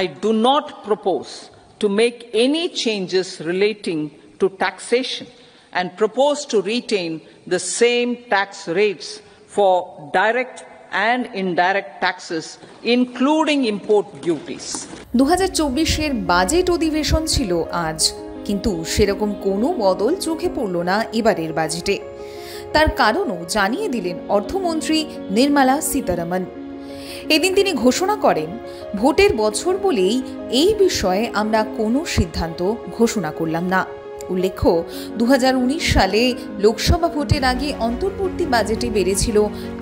I do not propose to make any changes relating to taxation and propose to retain the same tax rates for direct and indirect taxes, including import duties. 2024 budget অধিবেশন ছিল আজ, কিন্তু সেরকম কোনো বদল চোখে পড়ল না এবারের বাজেটে। তার কারণও জানিয়ে দিলেন অর্থমন্ত্রী নির্মলা সীতারামন। এদিন তিনি ঘোষণা করেন, ভোটের বছর বলেই এই বিষয়ে আমরা কোনো সিদ্ধান্ত ঘোষণা করলাম না। উল্লেখ্য, 2019 সালে লোকসভা ভোটের আগে অন্তর্বর্তী বাজেটে বেড়েছিল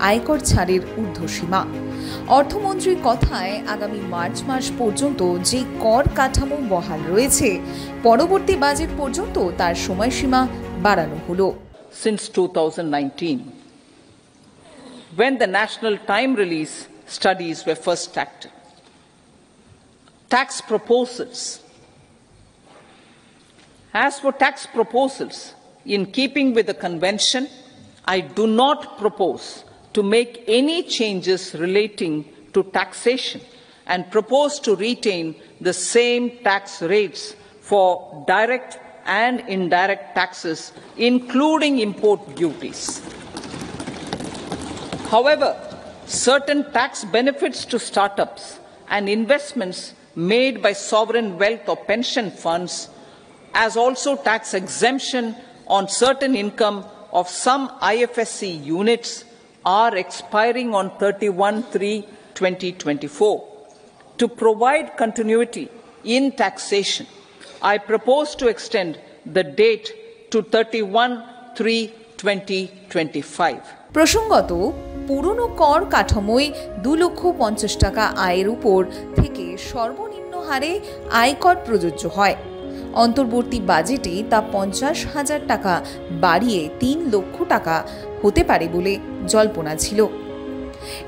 আয়কর ছাড়ের ঊর্ধ্বসীমা। অর্থমন্ত্রীর কথায় আগামী মার্চ মাস পর্যন্ত যে কর কাঠামো বহাল রয়েছে, পরবর্তী বাজেট পর্যন্ত তার সময়সীমা বাড়ানো হলো। Since 2019, when the national time release studies were first acted, tax proposals. As for tax proposals, in keeping with the convention, I do not propose to make any changes relating to taxation and propose to retain the same tax rates for direct and indirect taxes, including import duties. However, certain tax benefits to startups and investments made by sovereign wealth or pension funds, as also tax exemption on certain income of some IFSC units, are expiring on 31/3/2024. To provide continuity in taxation, I propose to extend the date to 31/3/2025. প্রসঙ্গত, পুরনো কর কাঠামোয় 2,50,00,000 টাকা আয়ের উপর থেকে সর্বনিম্ন হারে আয়কর প্রযোজ্য হয়। অন্তর্বর্তী বাজেটে তা 50,000 টাকা বাড়িয়ে 3 লক্ষ টাকা হতে পারে বলে জল্পনা ছিল।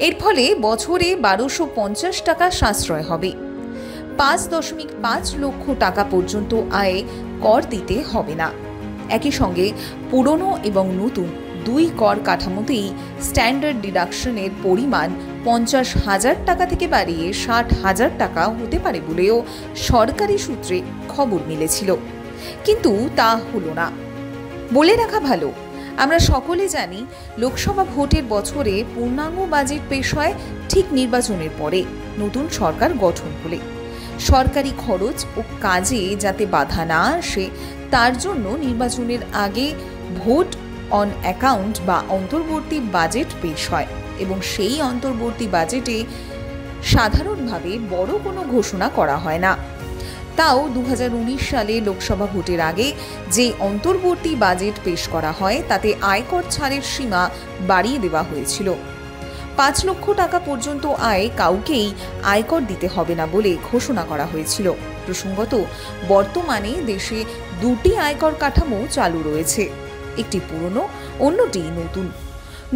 এর ফলে বছরে 1,250 টাকা সাশ্রয় হবে। 5.5 লক্ষ টাকা পর্যন্ত আয়ে কর দিতে হবে না। একই সঙ্গে পুরনো এবং নতুন দুই কর কাঠামোতেই স্ট্যান্ডার্ড ডিডাকশনের পরিমাণ 50,000 টাকা থেকে বাড়িয়ে 60,000 টাকা হতে পারে বলেও সরকারি সূত্রে খবর মিলেছিল, কিন্তু তা হলো না। বলে রাখা ভালো, আমরা সকলে জানি লোকসভা ভোটের বছরে পূর্ণাঙ্গ বাজেট পেশ হয় ঠিক নির্বাচনের পরে, নতুন সরকার গঠন হলে। সরকারি খরচ ও কাজে যাতে বাধা না আসে, তার জন্য নির্বাচনের আগে ভোট অন অ্যাকাউন্ট বা অন্তর্বর্তী বাজেট পেশ হয়, এবং সেই অন্তর্বর্তী বাজেটে সাধারণভাবে বড় কোনো ঘোষণা করা হয় না। তাও 2019 সালে লোকসভা ভোটের আগে যে অন্তর্বর্তী বাজেট পেশ করা হয়, তাতে আয়কর ছাড়ের সীমা বাড়িয়ে দেওয়া হয়েছিল। 5 লক্ষ টাকা পর্যন্ত আয় কাউকেই আয়কর দিতে হবে না বলে ঘোষণা করা হয়েছিল। প্রসঙ্গত, বর্তমানে দেশে দুটি আয়কর কাঠামো চালু রয়েছে, একটি পুরনো, অন্যটি নতুন।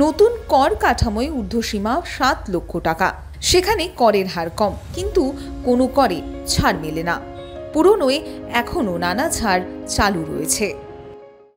নতুন কর কাঠামোয় ঊর্ধ্বসীমা 7 লক্ষ টাকা। সেখানে করের হার কম, কিন্তু কোনো করে ছাড় মেলে না। পুরনোয় এখনও নানা ছাড় চালু রয়েছে।